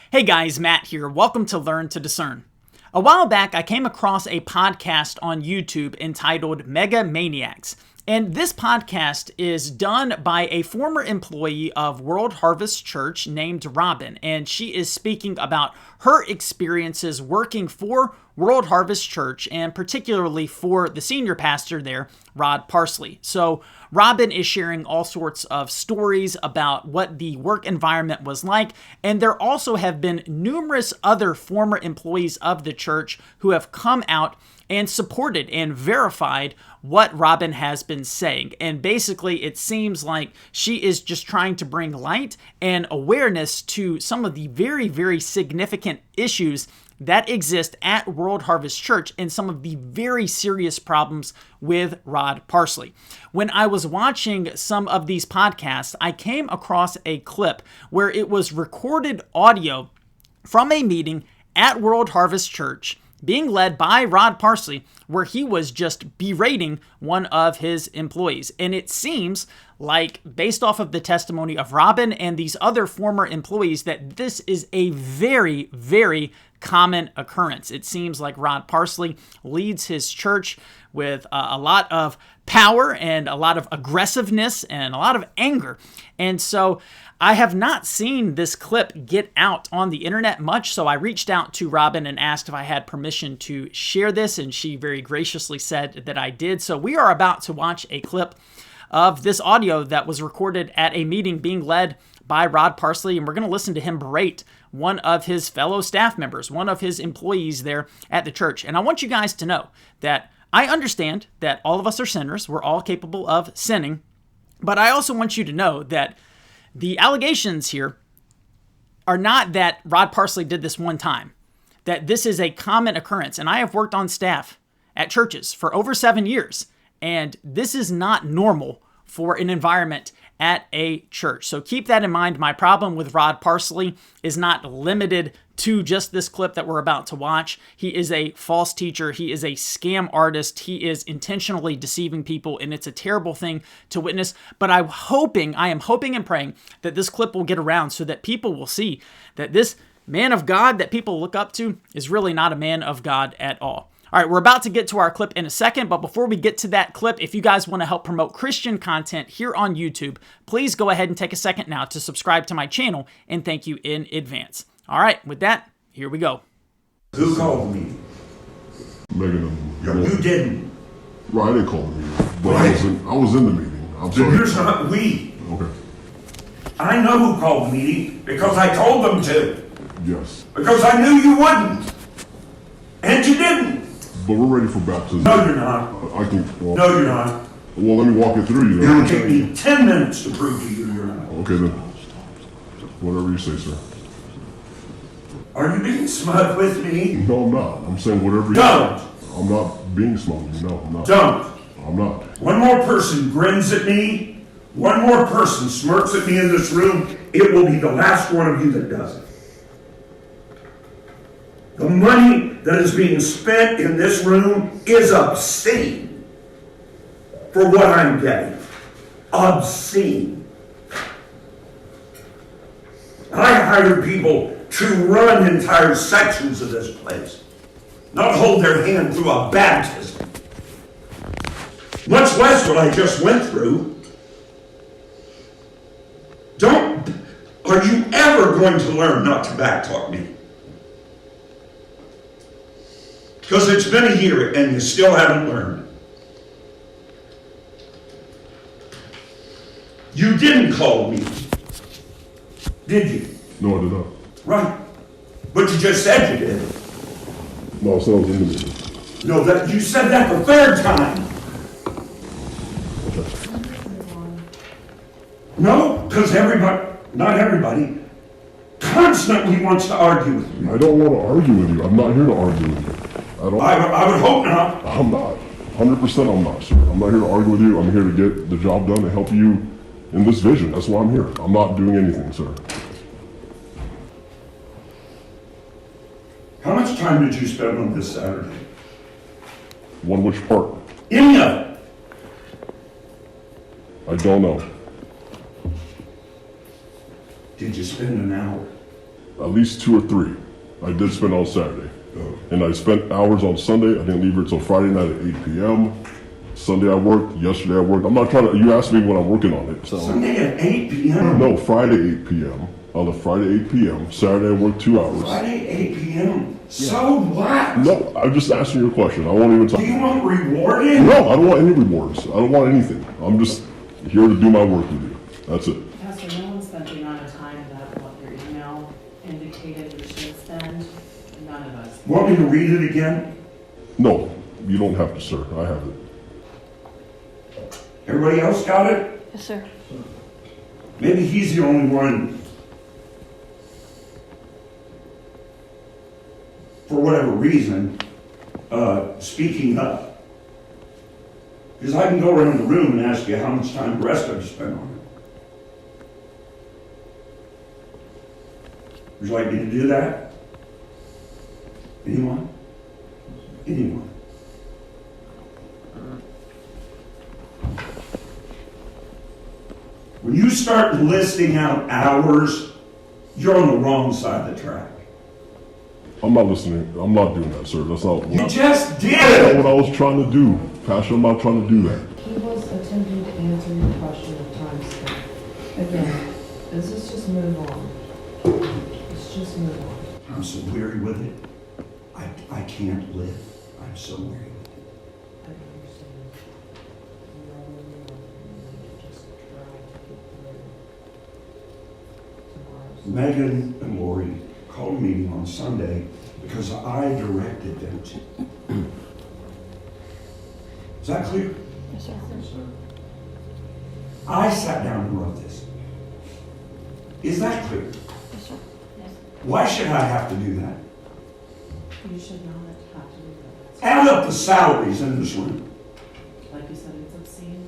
Hey guys, Matt here. Welcome to Learn to Discern. A while back, I came across a podcast on YouTube entitled Mega Maniacs. And this podcast is done by a former employee of World Harvest Church named Robin. And she is speaking about her experiences working for World Harvest Church and particularly for the senior pastor there, Rod Parsley. So Robin is sharing all sorts of stories about what the work environment was like. And there also have been numerous other former employees of the church who have come out and supported and verified what Robin has been saying. And basically, it seems like she is just trying to bring light and awareness to some of the very, very significant issues that exist at World Harvest Church and some of the very serious problems with Rod Parsley. When I was watching some of these podcasts, I came across a clip where it was recorded audio from a meeting at World Harvest Church being led by Rod Parsley, where he was just berating one of his employees. And it seems like, based off of the testimony of Robin and these other former employees, that this is a very, very common occurrence. It seems like Rod Parsley leads his church with a lot of power and a lot of aggressiveness and a lot of anger. And so I have not seen this clip get out on the internet much, so I reached out to Robin and asked if I had permission to share this, and she very graciously said that I did. So we are about to watch a clip of this audio that was recorded at a meeting being led by Rod Parsley, and we're going to listen to him berate one of his fellow staff members, one of his employees there at the church. And I want you guys to know that I understand that all of us are sinners. We're all capable of sinning. But I also want you to know that the allegations here are not that Rod Parsley did this one time, that this is a common occurrence. And I have worked on staff at churches for over 7 years, and this is not normal for an environment at a church. So keep that in mind. My problem with Rod Parsley is not limited to just this clip that we're about to watch. He is a false teacher. He is a scam artist. He is intentionally deceiving people, and it's a terrible thing to witness. But I am hoping and praying that this clip will get around so that people will see that this man of God that people look up to is really not a man of God at all. All right, we're about to get to our clip in a second, but before we get to that clip, if you guys want to help promote Christian content here on YouTube, please go ahead and take a second now to subscribe to my channel, and thank you in advance. All right, with that, here we go. Who called me? Megan. You didn't. Right, I didn't call me, but right. I was in the meeting. I'm sorry. Here's not we. Okay. I know who called the meeting because I told them to. Yes. Because I knew you wouldn't. And you didn't. But we're ready for baptism. No, you're not. I think. Well, no, you're not. Well, let me walk it through you. It'll take me 10 minutes to prove to you you're not. Okay, then. Whatever you say, sir. Are you being smug with me? No, I'm not. I'm saying whatever you Don't. say. I'm not being smug. No, I'm not. Don't. I'm not. One more person grins at me, one more person smirks at me in this room, it will be the last one of you that does it. The money that is being spent in this room is obscene for what I'm getting. Obscene. I hired people to run entire sections of this place, not hold their hand through a baptism, much less what I just went through. Are you ever going to learn not to backtalk me? Because it's been a year and you still haven't learned. You didn't call me, did you? No, I did not. Right. But you just said you did. No, I said I was in the meeting. No, that you said that the third time. No, because not everybody, constantly wants to argue with you. I don't want to argue with you. I'm not here to argue with you. I would hope not. I'm not. 100% I'm not, sir. I'm not here to argue with you. I'm here to get the job done and help you in this vision. That's why I'm here. I'm not doing anything, sir. How much time did you spend on this Saturday? On which part? Any of it. I don't know. Did you spend an hour? at least 2 or 3 I did spend on Saturday. And I spent hours on Sunday. I didn't leave here until Friday night at 8 p.m. Sunday I worked. Yesterday I worked. I'm not trying to, you asked me when I'm working on it. So. Sunday at 8 p.m.? No, Friday 8 p.m. On a Friday 8 p.m. Saturday I worked 2 hours. Friday 8 p.m.? So what? No, I'm just asking you a question. I won't even talk. Do you want rewarded? No, I don't want any rewards. I don't want anything. I'm just here to do my work with you. That's it. Pastor, no one spent the amount of time that what your email indicated we should spend. None of us. Want me to read it again? No, you don't have to, sir. I have it. Everybody else got it? Yes, sir. Maybe he's the only one, for whatever reason, speaking up. Because I can go around the room and ask you how much time the rest of you spent on it. Would you like me to do that? Anyone? Anyone? When you start listing out hours, you're on the wrong side of the track. I'm not listening. I'm not doing that, sir. That's not You what, just did that's it! not what I was trying to do. Pastor, I'm not trying to do that. He was attempting to answer your question of time spent. Again, let's just move on. Let's just move on. I'm so weary with it. I can't live. I'm so weary with it. I don't understand. You are where you are. You need to just try to get through tomorrow's. Megan and Lori called a meeting on Sunday because I directed them to. Is that clear? Yes, sir. I sat down and wrote this. Is that clear? Yes, sir. Why should I have to do that? You should not have to do that. Add up the salaries in this room. Like you said, it's obscene.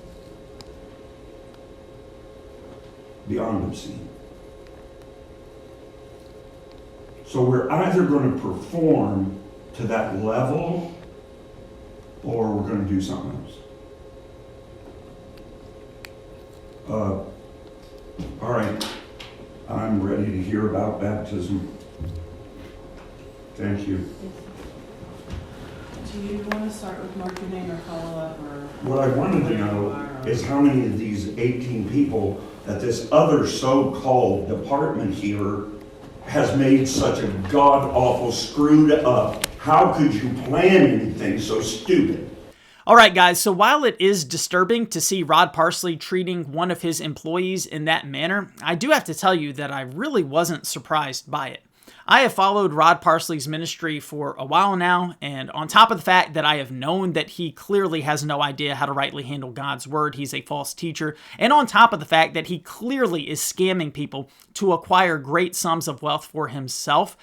Beyond obscene. So we're either going to perform to that level or we're going to do something else. All right. I'm ready to hear about baptism. Thank you. Do you want to start with marketing or follow up or? What I wanted to know is how many of these 18 people that this other so-called department here has made such a god-awful, screwed up. How could you plan anything so stupid? All right, guys, so while it is disturbing to see Rod Parsley treating one of his employees in that manner, I do have to tell you that I really wasn't surprised by it. I have followed Rod Parsley's ministry for a while now, and on top of the fact that I have known that he clearly has no idea how to rightly handle God's word, he's a false teacher, and on top of the fact that he clearly is scamming people to acquire great sums of wealth for himself,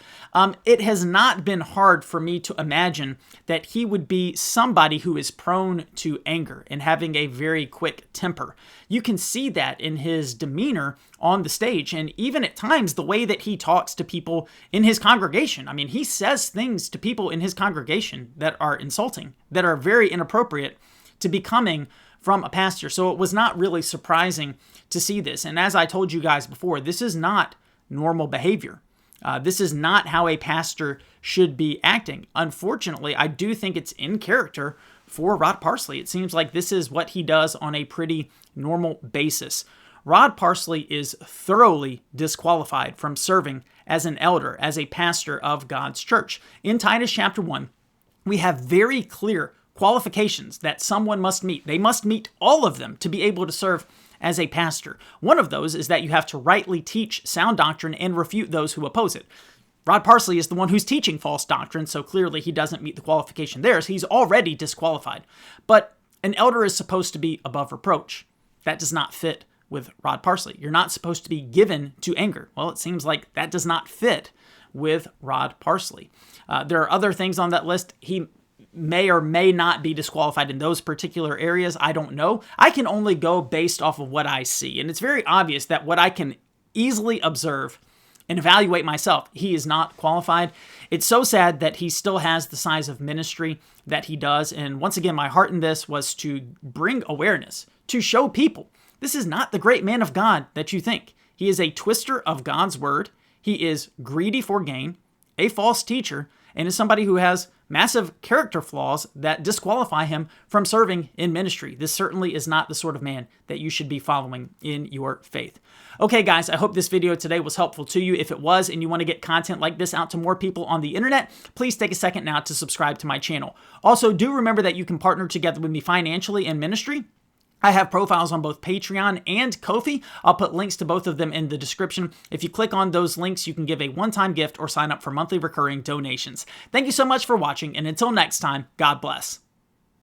it has not been hard for me to imagine that he would be somebody who is prone to anger and having a very quick temper. You can see that in his demeanor on the stage, and even at times the way that he talks to people in his congregation. I mean, he says things to people in his congregation that are insulting, that are very inappropriate to be coming from a pastor. So it was not really surprising to see this. And as I told you guys before, this is not normal behavior. This is not how a pastor should be acting. Unfortunately, I do think it's in character for Rod Parsley. It seems like this is what he does on a pretty normal basis. Rod Parsley is thoroughly disqualified from serving as an elder, as a pastor of God's church. In Titus chapter 1, we have very clear qualifications that someone must meet. They must meet all of them to be able to serve as a pastor. One of those is that you have to rightly teach sound doctrine and refute those who oppose it. Rod Parsley is the one who's teaching false doctrine, so clearly he doesn't meet the qualification there, so he's already disqualified. But an elder is supposed to be above reproach. That does not fit with Rod Parsley. You're not supposed to be given to anger. Well, it seems like that does not fit with Rod Parsley. There are other things on that list. He may or may not be disqualified in those particular areas. I don't know. I can only go based off of what I see. And it's very obvious that what I can easily observe and evaluate myself, he is not qualified. It's so sad that he still has the size of ministry that he does. And once again, my heart in this was to bring awareness, to show people this is not the great man of God that you think. He is a twister of God's word. he is greedy for gain, a false teacher, and is somebody who has massive character flaws that disqualify him from serving in ministry. This certainly is not the sort of man that you should be following in your faith. Okay, guys, I hope this video today was helpful to you. If it was and you want to get content like this out to more people on the internet, please take a second now to subscribe to my channel. Also, do remember that you can partner together with me financially in ministry. I have profiles on both Patreon and Ko-fi. I'll put links to both of them in the description. If you click on those links, you can give a one-time gift or sign up for monthly recurring donations. Thank you so much for watching, and until next time, God bless.